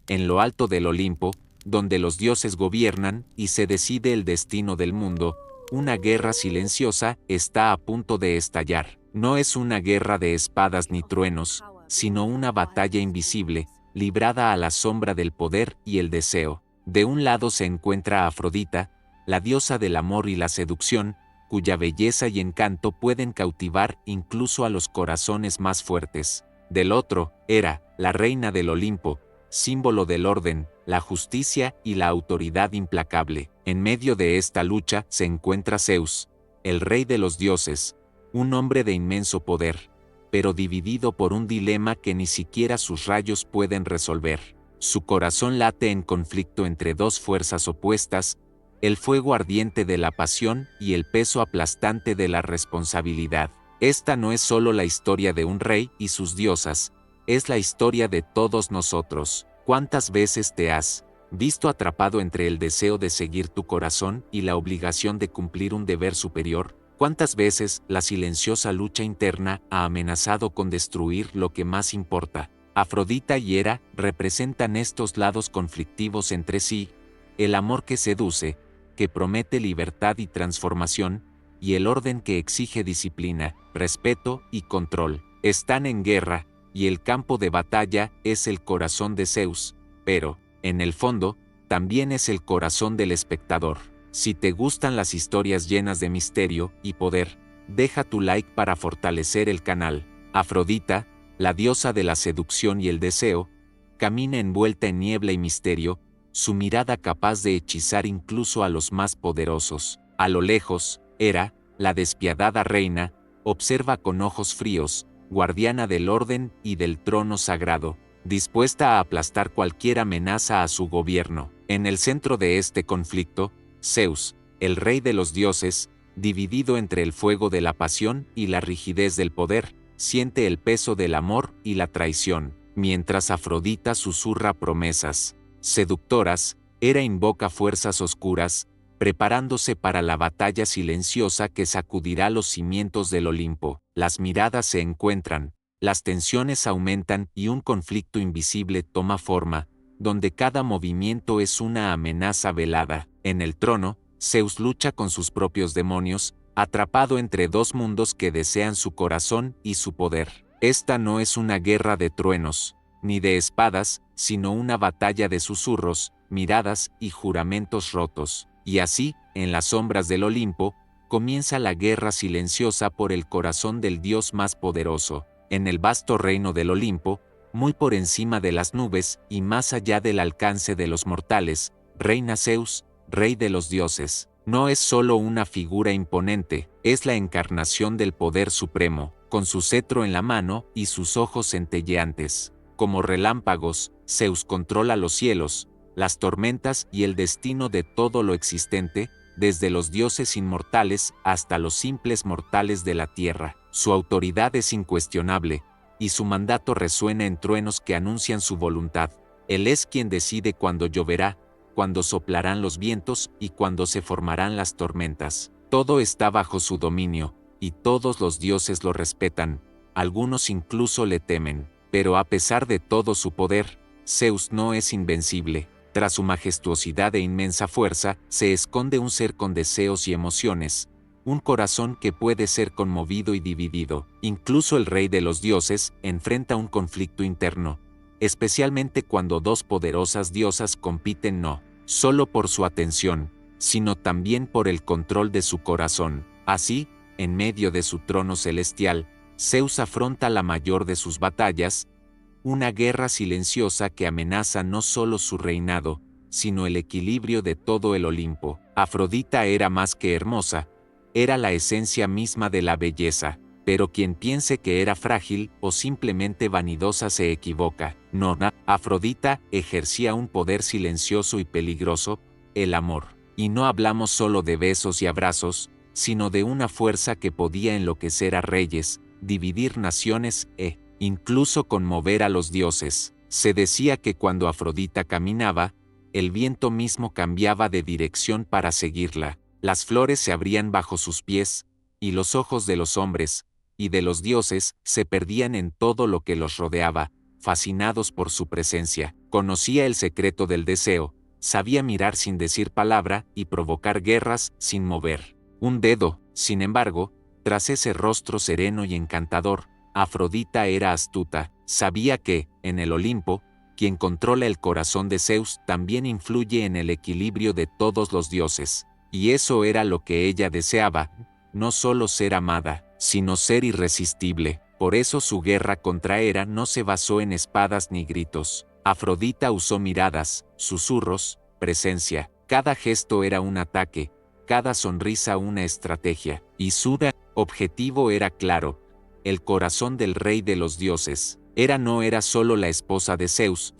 en lo alto del Olimpo, donde los dioses gobiernan y se decide el destino del mundo, una guerra silenciosa está a punto de estallar. No es una guerra de espadas ni truenos, sino una batalla invisible, librada a la sombra del poder y el deseo. De un lado se encuentra Afrodita, la diosa del amor y la seducción, cuya belleza y encanto pueden cautivar incluso a los corazones más fuertes. Del otro, Hera, la reina del Olimpo, símbolo del orden, la justicia y la autoridad implacable. En medio de esta lucha se encuentra Zeus, el rey de los dioses, un hombre de inmenso poder, pero dividido por un dilema que ni siquiera sus rayos pueden resolver. Su corazón late en conflicto entre dos fuerzas opuestas, el fuego ardiente de la pasión y el peso aplastante de la responsabilidad. Esta no es solo la historia de un rey y sus diosas, es la historia de todos nosotros. ¿Cuántas veces te has visto atrapado entre el deseo de seguir tu corazón y la obligación de cumplir un deber superior? ¿Cuántas veces la silenciosa lucha interna ha amenazado con destruir lo que más importa? Afrodita y Hera representan estos lados conflictivos entre sí, el amor que seduce, que promete libertad y transformación, y el orden que exige disciplina, respeto y control. Están en guerra, y el campo de batalla es el corazón de Zeus, pero, en el fondo, también es el corazón del espectador. Si te gustan las historias llenas de misterio y poder, deja tu like para fortalecer el canal. Afrodita, la diosa de la seducción y el deseo, camina envuelta en niebla y misterio, su mirada capaz de hechizar incluso a los más poderosos. A lo lejos, Hera, la despiadada reina, observa con ojos fríos, guardiana del orden y del trono sagrado, dispuesta a aplastar cualquier amenaza a su gobierno. En el centro de este conflicto, Zeus, el rey de los dioses, dividido entre el fuego de la pasión y la rigidez del poder, siente el peso del amor y la traición, mientras Afrodita susurra promesas seductoras. Hera invoca fuerzas oscuras, preparándose para la batalla silenciosa que sacudirá los cimientos del Olimpo. Las miradas se encuentran, las tensiones aumentan y un conflicto invisible toma forma, donde cada movimiento es una amenaza velada. En el trono, Zeus lucha con sus propios demonios, atrapado entre dos mundos que desean su corazón y su poder. Esta no es una guerra de truenos, ni de espadas, sino una batalla de susurros, miradas y juramentos rotos. Y así, en las sombras del Olimpo, comienza la guerra silenciosa por el corazón del dios más poderoso. En el vasto reino del Olimpo, muy por encima de las nubes y más allá del alcance de los mortales, reina Zeus, rey de los dioses. No es solo una figura imponente, es la encarnación del poder supremo, con su cetro en la mano y sus ojos centelleantes. Como relámpagos, Zeus controla los cielos, las tormentas y el destino de todo lo existente, desde los dioses inmortales hasta los simples mortales de la tierra. Su autoridad es incuestionable, y su mandato resuena en truenos que anuncian su voluntad. Él es quien decide cuándo lloverá, cuándo soplarán los vientos y cuándo se formarán las tormentas. Todo está bajo su dominio, y todos los dioses lo respetan, algunos incluso le temen. Pero a pesar de todo su poder, Zeus no es invencible. Tras su majestuosidad e inmensa fuerza, se esconde un ser con deseos y emociones, un corazón que puede ser conmovido y dividido. Incluso el rey de los dioses enfrenta un conflicto interno, especialmente cuando dos poderosas diosas compiten no solo por su atención, sino también por el control de su corazón. Así, en medio de su trono celestial, Zeus afronta la mayor de sus batallas, una guerra silenciosa que amenaza no solo su reinado, sino el equilibrio de todo el Olimpo. Afrodita era más que hermosa, era la esencia misma de la belleza, pero quien piense que era frágil o simplemente vanidosa se equivoca. No, Afrodita ejercía un poder silencioso y peligroso, el amor. Y no hablamos solo de besos y abrazos, sino de una fuerza que podía enloquecer a reyes, dividir naciones e, incluso conmover a los dioses. Se decía que cuando Afrodita caminaba, el viento mismo cambiaba de dirección para seguirla. Las flores se abrían bajo sus pies, y los ojos de los hombres, y de los dioses, se perdían en todo lo que los rodeaba, fascinados por su presencia. Conocía el secreto del deseo, sabía mirar sin decir palabra y provocar guerras sin mover un dedo. Sin embargo, tras ese rostro sereno y encantador, Afrodita era astuta, sabía que, en el Olimpo, quien controla el corazón de Zeus también influye en el equilibrio de todos los dioses. Y eso era lo que ella deseaba, no solo ser amada, sino ser irresistible. Por eso su guerra contra Hera no se basó en espadas ni gritos. Afrodita usó miradas, susurros, presencia. Cada gesto era un ataque, cada sonrisa una estrategia, y su objetivo era claro: el corazón del rey de los dioses. Hera no era solo la esposa de Zeus,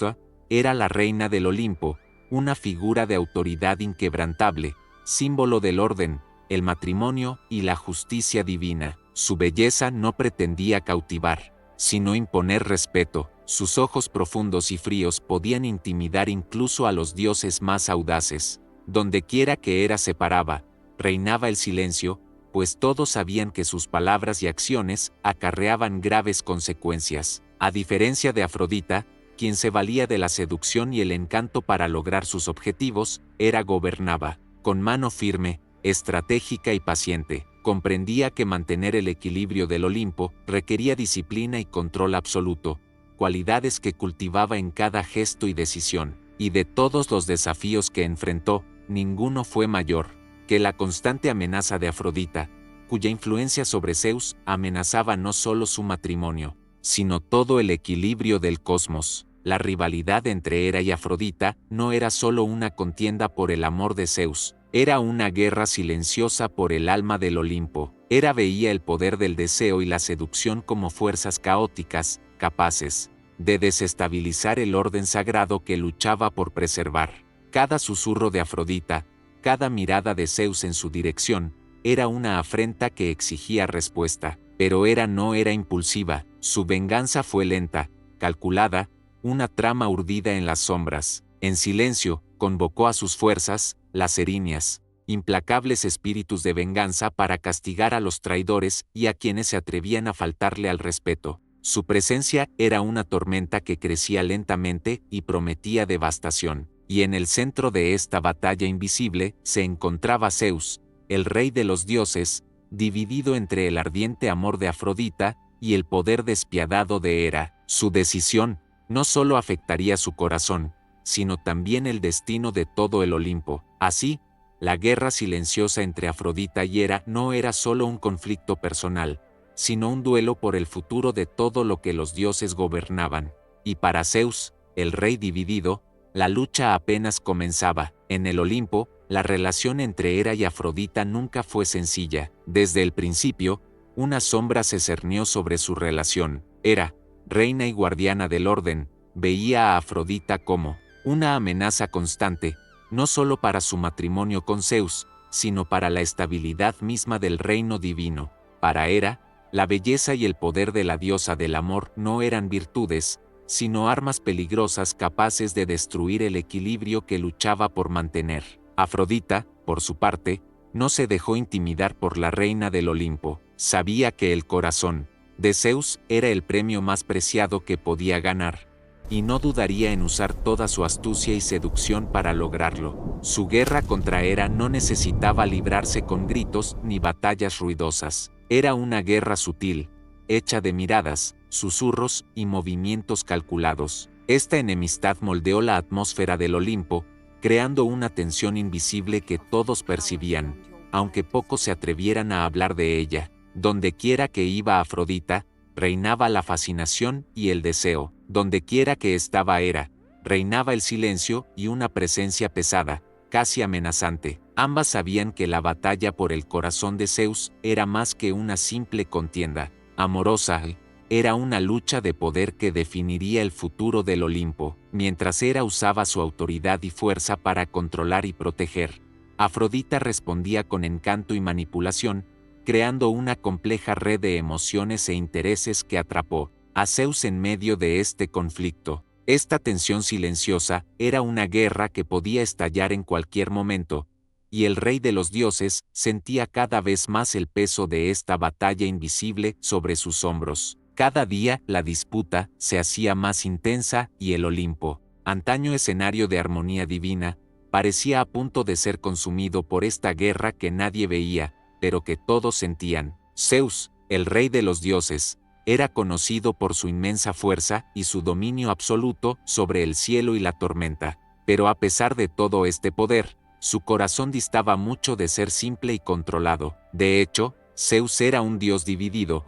era la reina del Olimpo, una figura de autoridad inquebrantable, símbolo del orden, el matrimonio y la justicia divina. Su belleza no pretendía cautivar, sino imponer respeto. Sus ojos profundos y fríos podían intimidar incluso a los dioses más audaces. Dondequiera que Hera se paraba, reinaba el silencio, pues todos sabían que sus palabras y acciones acarreaban graves consecuencias. A diferencia de Afrodita, quien se valía de la seducción y el encanto para lograr sus objetivos, Hera gobernaba, con mano firme, estratégica y paciente. Comprendía que mantener el equilibrio del Olimpo requería disciplina y control absoluto, cualidades que cultivaba en cada gesto y decisión. Y de todos los desafíos que enfrentó, ninguno fue mayor que la constante amenaza de Afrodita, cuya influencia sobre Zeus amenazaba no solo su matrimonio, sino todo el equilibrio del cosmos. La rivalidad entre Hera y Afrodita no era solo una contienda por el amor de Zeus, era una guerra silenciosa por el alma del Olimpo. Hera veía el poder del deseo y la seducción como fuerzas caóticas, capaces de desestabilizar el orden sagrado que luchaba por preservar. Cada susurro de Afrodita, cada mirada de Zeus en su dirección, era una afrenta que exigía respuesta. Pero Hera no era impulsiva, su venganza fue lenta, calculada, una trama urdida en las sombras. En silencio, convocó a sus fuerzas, las Erinias, implacables espíritus de venganza para castigar a los traidores y a quienes se atrevían a faltarle al respeto. Su presencia era una tormenta que crecía lentamente y prometía devastación. Y en el centro de esta batalla invisible se encontraba Zeus, el rey de los dioses, dividido entre el ardiente amor de Afrodita y el poder despiadado de Hera. Su decisión no solo afectaría su corazón, sino también el destino de todo el Olimpo. Así, la guerra silenciosa entre Afrodita y Hera no era solo un conflicto personal, sino un duelo por el futuro de todo lo que los dioses gobernaban. Y para Zeus, el rey dividido, la lucha apenas comenzaba. En el Olimpo, la relación entre Hera y Afrodita nunca fue sencilla. Desde el principio, una sombra se cernió sobre su relación. Hera, reina y guardiana del orden, veía a Afrodita como una amenaza constante, no solo para su matrimonio con Zeus, sino para la estabilidad misma del reino divino. Para Hera, la belleza y el poder de la diosa del amor no eran virtudes, sino armas peligrosas capaces de destruir el equilibrio que luchaba por mantener. Afrodita, por su parte, no se dejó intimidar por la reina del Olimpo. Sabía que el corazón de Zeus era el premio más preciado que podía ganar, y no dudaría en usar toda su astucia y seducción para lograrlo. Su guerra contra Hera no necesitaba librarse con gritos ni batallas ruidosas. Era una guerra sutil, hecha de miradas, susurros y movimientos calculados. Esta enemistad moldeó la atmósfera del Olimpo, creando una tensión invisible que todos percibían, aunque pocos se atrevieran a hablar de ella. Dondequiera que iba Afrodita, reinaba la fascinación y el deseo. Dondequiera que estaba Hera, reinaba el silencio y una presencia pesada, casi amenazante. Ambas sabían que la batalla por el corazón de Zeus era más que una simple contienda amorosa, era una lucha de poder que definiría el futuro del Olimpo. Mientras Hera usaba su autoridad y fuerza para controlar y proteger, Afrodita respondía con encanto y manipulación, creando una compleja red de emociones e intereses que atrapó a Zeus en medio de este conflicto. Esta tensión silenciosa era una guerra que podía estallar en cualquier momento, y el rey de los dioses sentía cada vez más el peso de esta batalla invisible sobre sus hombros. Cada día la disputa se hacía más intensa y el Olimpo, antaño escenario de armonía divina, parecía a punto de ser consumido por esta guerra que nadie veía, pero que todos sentían. Zeus, el rey de los dioses, era conocido por su inmensa fuerza y su dominio absoluto sobre el cielo y la tormenta. Pero a pesar de todo este poder, su corazón distaba mucho de ser simple y controlado. De hecho, Zeus era un dios dividido,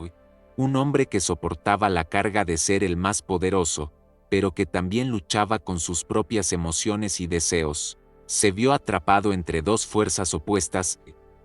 un hombre que soportaba la carga de ser el más poderoso, pero que también luchaba con sus propias emociones y deseos. Se vio atrapado entre dos fuerzas opuestas,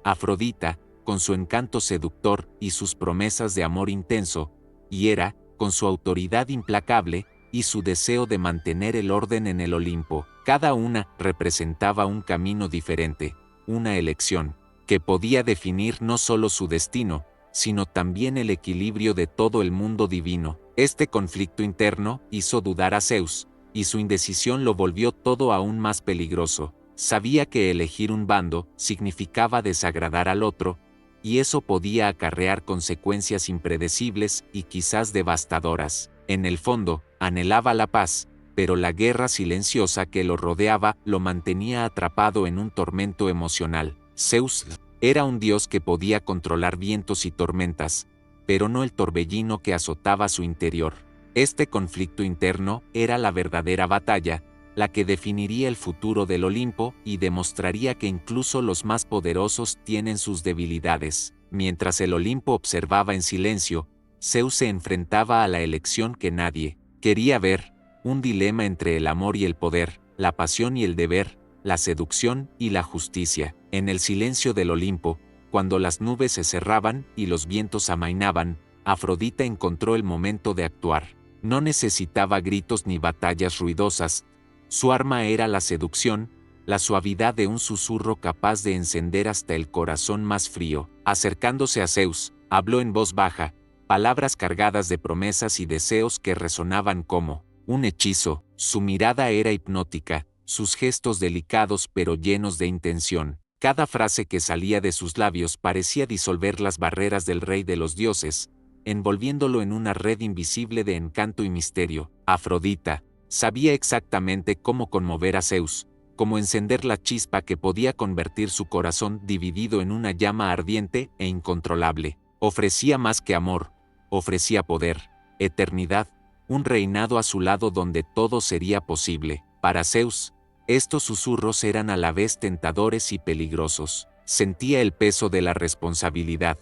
Afrodita, con su encanto seductor y sus promesas de amor intenso, y Hera, con su autoridad implacable y su deseo de mantener el orden en el Olimpo. Cada una representaba un camino diferente, una elección, que podía definir no solo su destino, sino también el equilibrio de todo el mundo divino. Este conflicto interno hizo dudar a Zeus, y su indecisión lo volvió todo aún más peligroso. Sabía que elegir un bando significaba desagradar al otro, y eso podía acarrear consecuencias impredecibles y quizás devastadoras. En el fondo, anhelaba la paz, pero la guerra silenciosa que lo rodeaba lo mantenía atrapado en un tormento emocional. Zeus era un dios que podía controlar vientos y tormentas, pero no el torbellino que azotaba su interior. Este conflicto interno era la verdadera batalla, la que definiría el futuro del Olimpo y demostraría que incluso los más poderosos tienen sus debilidades. Mientras el Olimpo observaba en silencio, Zeus se enfrentaba a la elección que nadie quería ver, un dilema entre el amor y el poder, la pasión y el deber, la seducción y la justicia. En el silencio del Olimpo, cuando las nubes se cerraban y los vientos amainaban, Afrodita encontró el momento de actuar. No necesitaba gritos ni batallas ruidosas. Su arma era la seducción, la suavidad de un susurro capaz de encender hasta el corazón más frío. Acercándose a Zeus, habló en voz baja, palabras cargadas de promesas y deseos que resonaban como un hechizo. Su mirada era hipnótica, sus gestos delicados pero llenos de intención. Cada frase que salía de sus labios parecía disolver las barreras del rey de los dioses, envolviéndolo en una red invisible de encanto y misterio. Afrodita sabía exactamente cómo conmover a Zeus, cómo encender la chispa que podía convertir su corazón dividido en una llama ardiente e incontrolable. Ofrecía más que amor, ofrecía poder, eternidad, un reinado a su lado donde todo sería posible. Para Zeus, estos susurros eran a la vez tentadores y peligrosos. Sentía el peso de la responsabilidad,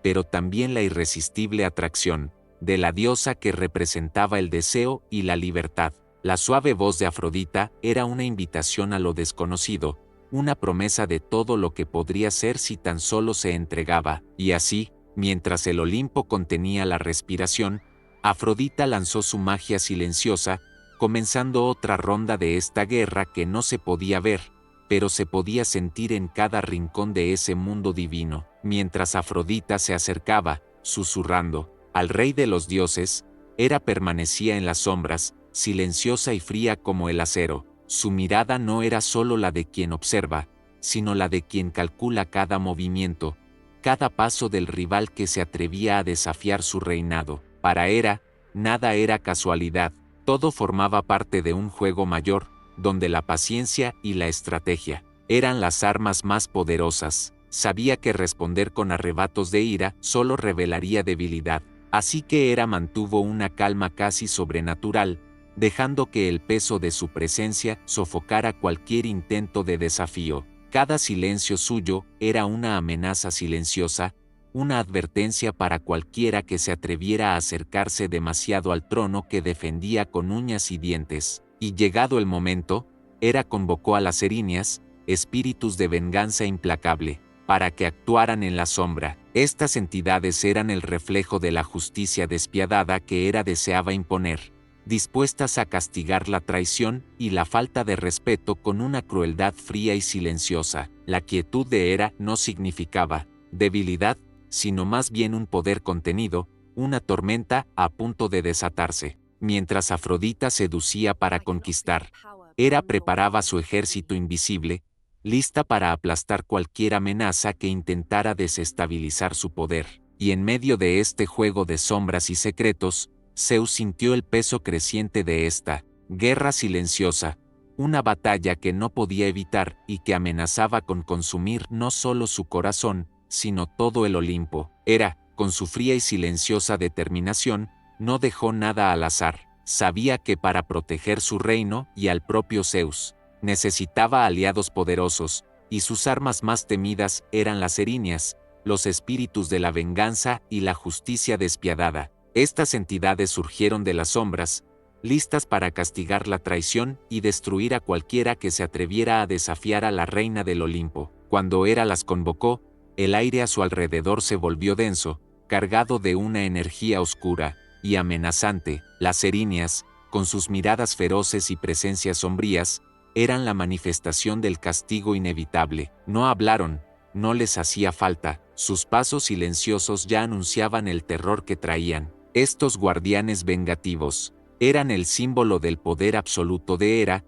pero también la irresistible atracción de la diosa que representaba el deseo y la libertad. La suave voz de Afrodita era una invitación a lo desconocido, una promesa de todo lo que podría ser si tan solo se entregaba. Y así, mientras el Olimpo contenía la respiración, Afrodita lanzó su magia silenciosa, comenzando otra ronda de esta guerra que no se podía ver, pero se podía sentir en cada rincón de ese mundo divino. Mientras Afrodita se acercaba, susurrando, al rey de los dioses, Hera permanecía en las sombras, silenciosa y fría como el acero. Su mirada no era solo la de quien observa, sino la de quien calcula cada movimiento, cada paso del rival que se atrevía a desafiar su reinado. Para Hera, nada era casualidad, todo formaba parte de un juego mayor, donde la paciencia y la estrategia eran las armas más poderosas. Sabía que responder con arrebatos de ira solo revelaría debilidad, así que Hera mantuvo una calma casi sobrenatural, dejando que el peso de su presencia sofocara cualquier intento de desafío. Cada silencio suyo era una amenaza silenciosa, una advertencia para cualquiera que se atreviera a acercarse demasiado al trono que defendía con uñas y dientes. Y llegado el momento, Hera convocó a las erinias, espíritus de venganza implacable, para que actuaran en la sombra. Estas entidades eran el reflejo de la justicia despiadada que Hera deseaba imponer, dispuestas a castigar la traición y la falta de respeto con una crueldad fría y silenciosa. La quietud de Hera no significaba debilidad, sino más bien un poder contenido, una tormenta a punto de desatarse. Mientras Afrodita seducía para conquistar, Hera preparaba su ejército invisible, lista para aplastar cualquier amenaza que intentara desestabilizar su poder. Y en medio de este juego de sombras y secretos, Zeus sintió el peso creciente de esta guerra silenciosa, una batalla que no podía evitar y que amenazaba con consumir no solo su corazón, sino todo el Olimpo. Hera, con su fría y silenciosa determinación, no dejó nada al azar. Sabía que para proteger su reino y al propio Zeus, necesitaba aliados poderosos, y sus armas más temidas eran las erinias, los espíritus de la venganza y la justicia despiadada. Estas entidades surgieron de las sombras, listas para castigar la traición y destruir a cualquiera que se atreviera a desafiar a la reina del Olimpo. Cuando Hera las convocó, el aire a su alrededor se volvió denso, cargado de una energía oscura y amenazante. Las erinias, con sus miradas feroces y presencias sombrías, eran la manifestación del castigo inevitable. No hablaron, no les hacía falta, sus pasos silenciosos ya anunciaban el terror que traían. Estos guardianes vengativos eran el símbolo del poder absoluto de Hera,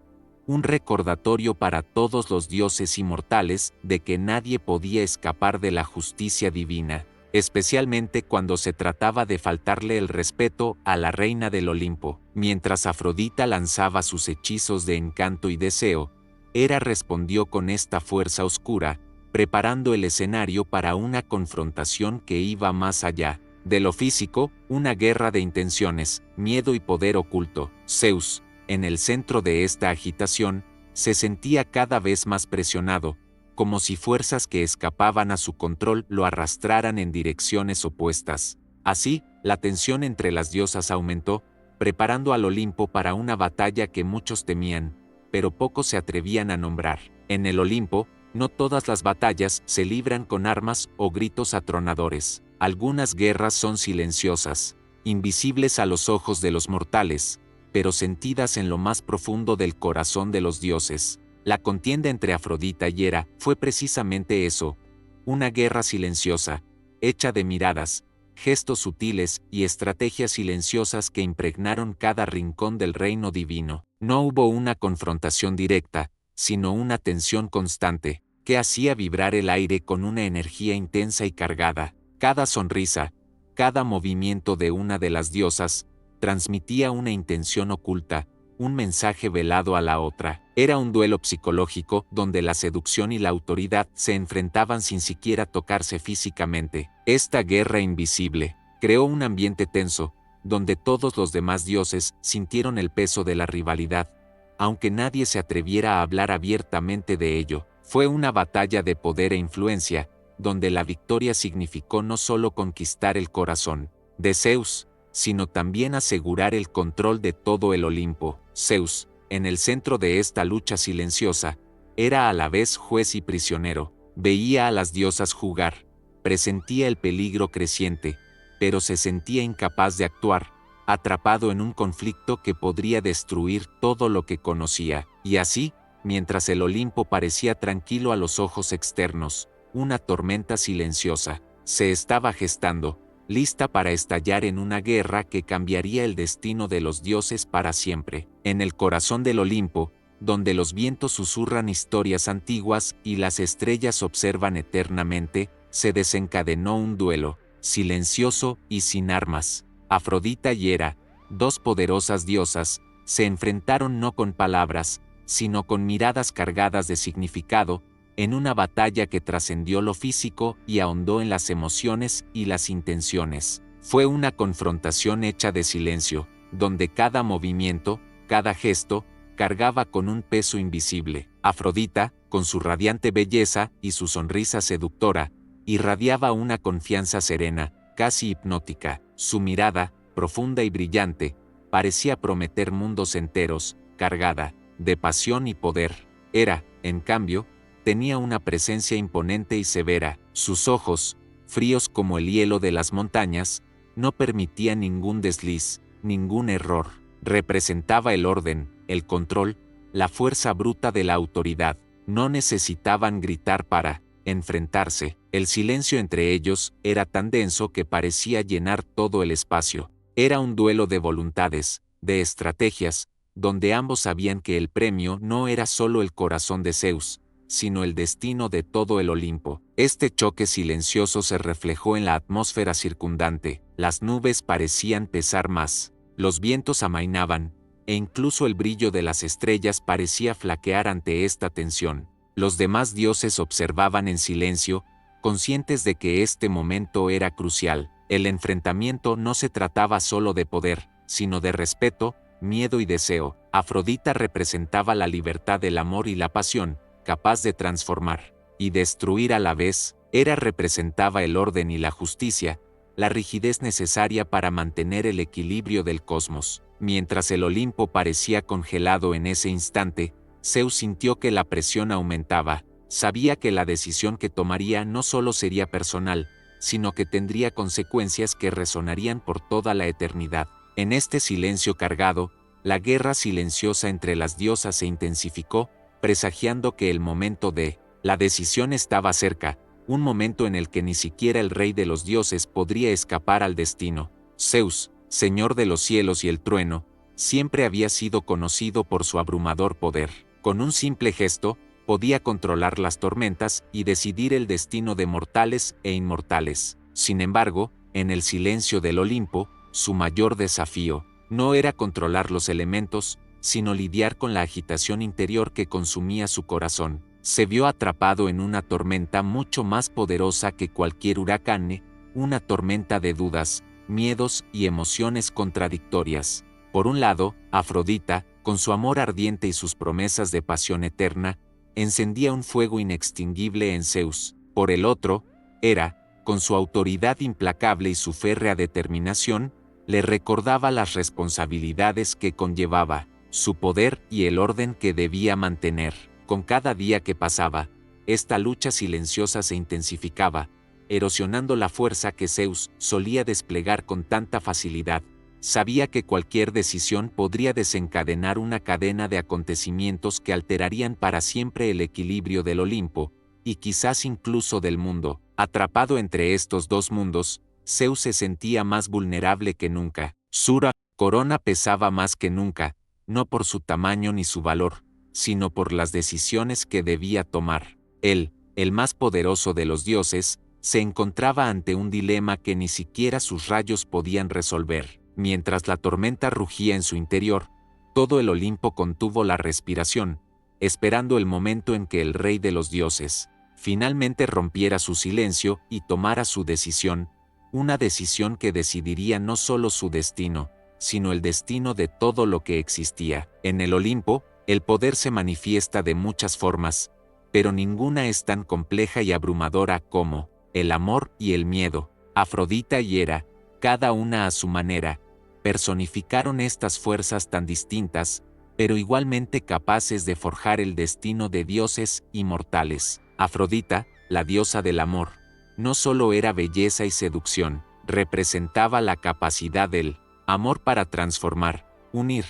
un recordatorio para todos los dioses inmortales de que nadie podía escapar de la justicia divina, especialmente cuando se trataba de faltarle el respeto a la reina del Olimpo. Mientras Afrodita lanzaba sus hechizos de encanto y deseo, Hera respondió con esta fuerza oscura, preparando el escenario para una confrontación que iba más allá de lo físico, una guerra de intenciones, miedo y poder oculto. Zeus, en el centro de esta agitación, se sentía cada vez más presionado, como si fuerzas que escapaban a su control lo arrastraran en direcciones opuestas. Así, la tensión entre las diosas aumentó, preparando al Olimpo para una batalla que muchos temían, pero pocos se atrevían a nombrar. En el Olimpo, no todas las batallas se libran con armas o gritos atronadores. Algunas guerras son silenciosas, invisibles a los ojos de los mortales, pero sentidas en lo más profundo del corazón de los dioses. La contienda entre Afrodita y Hera fue precisamente eso, una guerra silenciosa, hecha de miradas, gestos sutiles y estrategias silenciosas que impregnaron cada rincón del reino divino. No hubo una confrontación directa, sino una tensión constante, que hacía vibrar el aire con una energía intensa y cargada. Cada sonrisa, cada movimiento de una de las diosas, transmitía una intención oculta, un mensaje velado a la otra. Era un duelo psicológico donde la seducción y la autoridad se enfrentaban sin siquiera tocarse físicamente. Esta guerra invisible creó un ambiente tenso, donde todos los demás dioses sintieron el peso de la rivalidad, aunque nadie se atreviera a hablar abiertamente de ello. Fue una batalla de poder e influencia, donde la victoria significó no solo conquistar el corazón de Zeus, sino también asegurar el control de todo el Olimpo. Zeus, en el centro de esta lucha silenciosa, era a la vez juez y prisionero. Veía a las diosas jugar, presentía el peligro creciente, pero se sentía incapaz de actuar, atrapado en un conflicto que podría destruir todo lo que conocía. Y así, mientras el Olimpo parecía tranquilo a los ojos externos, una tormenta silenciosa se estaba gestando, lista para estallar en una guerra que cambiaría el destino de los dioses para siempre. En el corazón del Olimpo, donde los vientos susurran historias antiguas y las estrellas observan eternamente, se desencadenó un duelo, silencioso y sin armas. Afrodita y Hera, dos poderosas diosas, se enfrentaron no con palabras, sino con miradas cargadas de significado, en una batalla que trascendió lo físico y ahondó en las emociones y las intenciones. Fue una confrontación hecha de silencio, donde cada movimiento, cada gesto, cargaba con un peso invisible. Afrodita, con su radiante belleza y su sonrisa seductora, irradiaba una confianza serena, casi hipnótica. Su mirada, profunda y brillante, parecía prometer mundos enteros, cargada de pasión y poder. Hera, en cambio, tenía una presencia imponente y severa. Sus ojos, fríos como el hielo de las montañas, no permitían ningún desliz, ningún error. Representaba el orden, el control, la fuerza bruta de la autoridad. No necesitaban gritar para enfrentarse. El silencio entre ellos era tan denso que parecía llenar todo el espacio. Era un duelo de voluntades, de estrategias, donde ambos sabían que el premio no era solo el corazón de Zeus, sino el destino de todo el Olimpo. Este choque silencioso se reflejó en la atmósfera circundante, las nubes parecían pesar más, los vientos amainaban, e incluso el brillo de las estrellas parecía flaquear ante esta tensión. Los demás dioses observaban en silencio, conscientes de que este momento era crucial. El enfrentamiento no se trataba solo de poder, sino de respeto, miedo y deseo. Afrodita representaba la libertad del amor y la pasión, capaz de transformar y destruir a la vez. Hera representaba el orden y la justicia, la rigidez necesaria para mantener el equilibrio del cosmos. Mientras el Olimpo parecía congelado en ese instante, Zeus sintió que la presión aumentaba. Sabía que la decisión que tomaría no solo sería personal, sino que tendría consecuencias que resonarían por toda la eternidad. En este silencio cargado, la guerra silenciosa entre las diosas se intensificó, presagiando que el momento de la decisión estaba cerca, un momento en el que ni siquiera el rey de los dioses podría escapar al destino. Zeus, señor de los cielos y el trueno, siempre había sido conocido por su abrumador poder. Con un simple gesto, podía controlar las tormentas y decidir el destino de mortales e inmortales. Sin embargo, en el silencio del Olimpo, su mayor desafío no era controlar los elementos, sino lidiar con la agitación interior que consumía su corazón. Se vio atrapado en una tormenta mucho más poderosa que cualquier huracán, una tormenta de dudas, miedos y emociones contradictorias. Por un lado, Afrodita, con su amor ardiente y sus promesas de pasión eterna, encendía un fuego inextinguible en Zeus. Por el otro, Hera, con su autoridad implacable y su férrea determinación, le recordaba las responsabilidades que conllevaba, su poder y el orden que debía mantener. Con cada día que pasaba, esta lucha silenciosa se intensificaba, erosionando la fuerza que Zeus solía desplegar con tanta facilidad. Sabía que cualquier decisión podría desencadenar una cadena de acontecimientos que alterarían para siempre el equilibrio del Olimpo, y quizás incluso del mundo. Atrapado entre estos dos mundos, Zeus se sentía más vulnerable que nunca. Su corona pesaba más que nunca, no por su tamaño ni su valor, sino por las decisiones que debía tomar. Él, el más poderoso de los dioses, se encontraba ante un dilema que ni siquiera sus rayos podían resolver. Mientras la tormenta rugía en su interior, todo el Olimpo contuvo la respiración, esperando el momento en que el rey de los dioses finalmente rompiera su silencio y tomara su decisión, una decisión que decidiría no solo su destino, sino el destino de todo lo que existía. En el Olimpo, el poder se manifiesta de muchas formas, pero ninguna es tan compleja y abrumadora como el amor y el miedo. Afrodita y Hera, cada una a su manera, personificaron estas fuerzas tan distintas, pero igualmente capaces de forjar el destino de dioses inmortales. Afrodita, la diosa del amor, no solo era belleza y seducción, representaba la capacidad del amor para transformar, unir,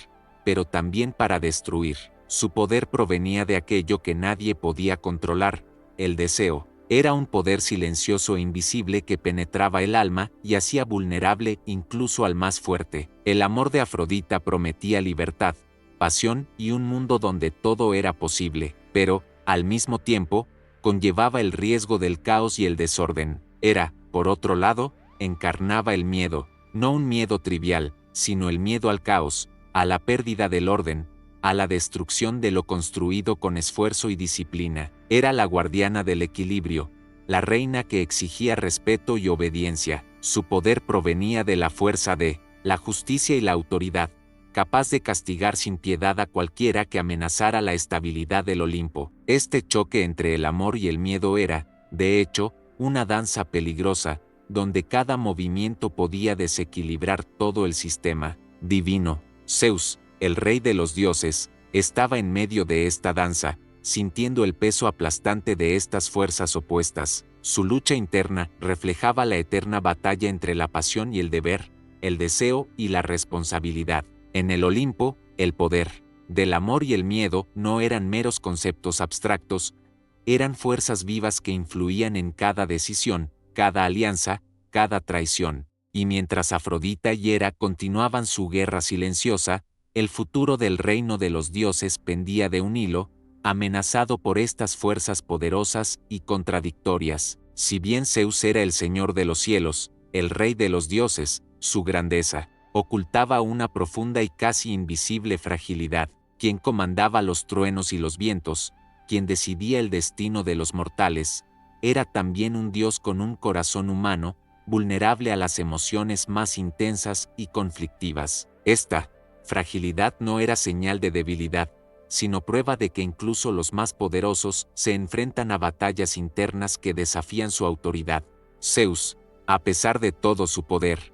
pero también para destruir. Su poder provenía de aquello que nadie podía controlar, el deseo. Era un poder silencioso e invisible que penetraba el alma y hacía vulnerable incluso al más fuerte. El amor de Afrodita prometía libertad, pasión y un mundo donde todo era posible, pero, al mismo tiempo, conllevaba el riesgo del caos y el desorden. Hera, por otro lado, encarnaba el miedo, no un miedo trivial, sino el miedo al caos, a la pérdida del orden, a la destrucción de lo construido con esfuerzo y disciplina. Era la guardiana del equilibrio, la reina que exigía respeto y obediencia. Su poder provenía de la fuerza de la justicia y la autoridad, capaz de castigar sin piedad a cualquiera que amenazara la estabilidad del Olimpo. Este choque entre el amor y el miedo era, de hecho, una danza peligrosa, donde cada movimiento podía desequilibrar todo el sistema divino. Zeus, el rey de los dioses, estaba en medio de esta danza, sintiendo el peso aplastante de estas fuerzas opuestas. Su lucha interna reflejaba la eterna batalla entre la pasión y el deber, el deseo y la responsabilidad. En el Olimpo, el poder del amor y el miedo no eran meros conceptos abstractos, eran fuerzas vivas que influían en cada decisión, cada alianza, cada traición. Y mientras Afrodita y Hera continuaban su guerra silenciosa, el futuro del reino de los dioses pendía de un hilo, amenazado por estas fuerzas poderosas y contradictorias. Si bien Zeus era el señor de los cielos, el rey de los dioses, su grandeza ocultaba una profunda y casi invisible fragilidad. Quien comandaba los truenos y los vientos, quien decidía el destino de los mortales, era también un dios con un corazón humano, vulnerable a las emociones más intensas y conflictivas. Esta fragilidad no era señal de debilidad, sino prueba de que incluso los más poderosos se enfrentan a batallas internas que desafían su autoridad. Zeus, a pesar de todo su poder,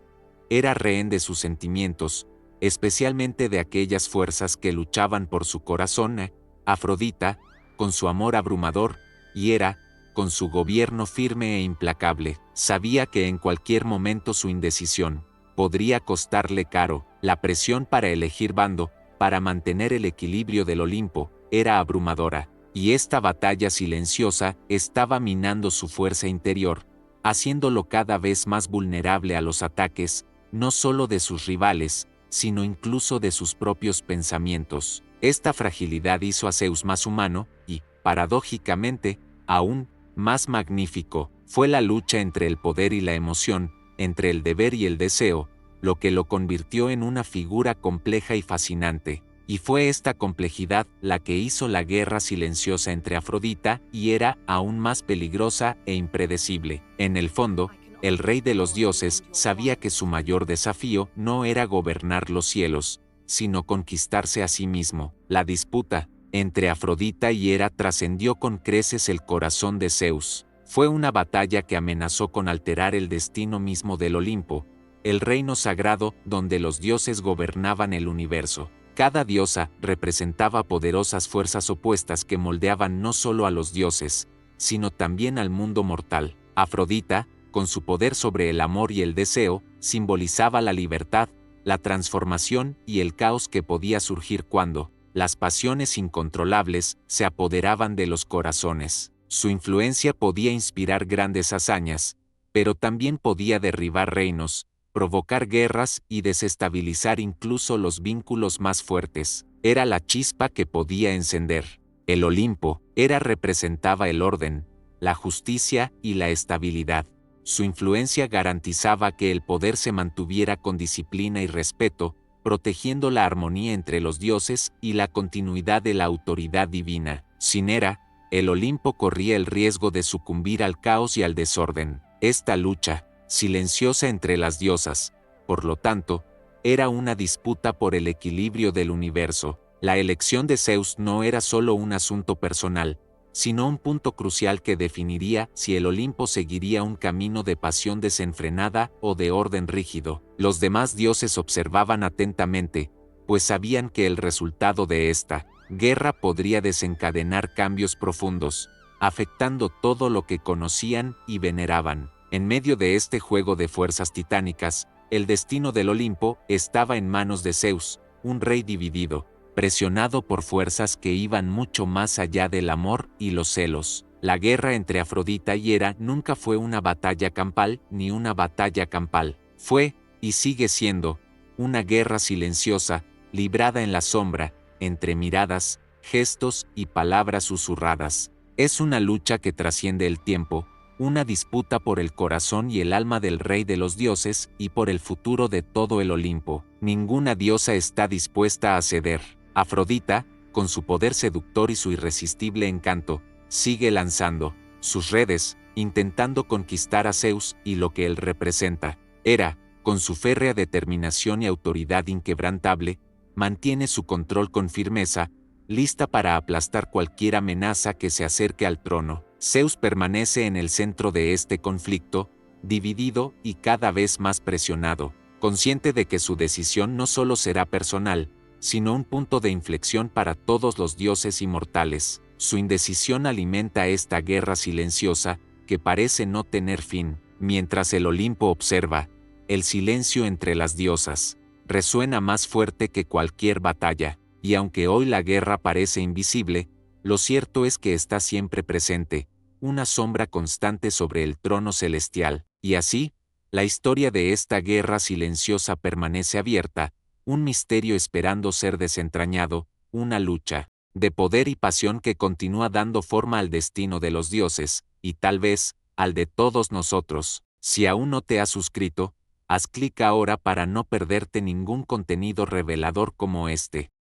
era rehén de sus sentimientos, especialmente de aquellas fuerzas que luchaban por su corazón. Afrodita, con su amor abrumador, y Hera, con su gobierno firme e implacable, sabía que en cualquier momento su indecisión podría costarle caro. La presión para elegir bando, para mantener el equilibrio del Olimpo, era abrumadora, y esta batalla silenciosa estaba minando su fuerza interior, haciéndolo cada vez más vulnerable a los ataques, no solo de sus rivales, sino incluso de sus propios pensamientos. Esta fragilidad hizo a Zeus más humano, y, paradójicamente, aún más magnífico. Fue la lucha entre el poder y la emoción, entre el deber y el deseo, lo que lo convirtió en una figura compleja y fascinante. Y fue esta complejidad la que hizo la guerra silenciosa entre Afrodita y Hera aún más peligrosa e impredecible. En el fondo, el rey de los dioses sabía que su mayor desafío no era gobernar los cielos, sino conquistarse a sí mismo. La disputa entre Afrodita y Hera trascendió con creces el corazón de Zeus. Fue una batalla que amenazó con alterar el destino mismo del Olimpo, el reino sagrado donde los dioses gobernaban el universo. Cada diosa representaba poderosas fuerzas opuestas que moldeaban no solo a los dioses, sino también al mundo mortal. Afrodita, con su poder sobre el amor y el deseo, simbolizaba la libertad, la transformación y el caos que podía surgir cuando las pasiones incontrolables se apoderaban de los corazones. Su influencia podía inspirar grandes hazañas, pero también podía derribar reinos, provocar guerras y desestabilizar incluso los vínculos más fuertes. Era la chispa que podía encender el Olimpo. Hera representaba el orden, la justicia y la estabilidad. Su influencia garantizaba que el poder se mantuviera con disciplina y respeto, protegiendo la armonía entre los dioses y la continuidad de la autoridad divina. Sin Hera, el Olimpo corría el riesgo de sucumbir al caos y al desorden. Esta lucha, silenciosa entre las diosas, por lo tanto, era una disputa por el equilibrio del universo. La elección de Zeus no era solo un asunto personal, sino un punto crucial que definiría si el Olimpo seguiría un camino de pasión desenfrenada o de orden rígido. Los demás dioses observaban atentamente, pues sabían que el resultado de esta guerra podría desencadenar cambios profundos, afectando todo lo que conocían y veneraban. En medio de este juego de fuerzas titánicas, el destino del Olimpo estaba en manos de Zeus, un rey dividido, presionado por fuerzas que iban mucho más allá del amor y los celos. La guerra entre Afrodita y Hera nunca fue una batalla campal ni una batalla campal. Fue, y sigue siendo, una guerra silenciosa, librada en la sombra, entre miradas, gestos y palabras susurradas. Es una lucha que trasciende el tiempo, una disputa por el corazón y el alma del rey de los dioses y por el futuro de todo el Olimpo. Ninguna diosa está dispuesta a ceder. Afrodita, con su poder seductor y su irresistible encanto, sigue lanzando sus redes, intentando conquistar a Zeus y lo que él representa. Hera, con su férrea determinación y autoridad inquebrantable, mantiene su control con firmeza, lista para aplastar cualquier amenaza que se acerque al trono. Zeus permanece en el centro de este conflicto, dividido y cada vez más presionado, consciente de que su decisión no solo será personal, sino un punto de inflexión para todos los dioses inmortales. Su indecisión alimenta esta guerra silenciosa, que parece no tener fin. Mientras el Olimpo observa, el silencio entre las diosas resuena más fuerte que cualquier batalla, y aunque hoy la guerra parece invisible, lo cierto es que está siempre presente, una sombra constante sobre el trono celestial, y así, la historia de esta guerra silenciosa permanece abierta, un misterio esperando ser desentrañado, una lucha de poder y pasión que continúa dando forma al destino de los dioses, y tal vez, al de todos nosotros. Si aún no te has suscrito, haz clic ahora para no perderte ningún contenido revelador como este.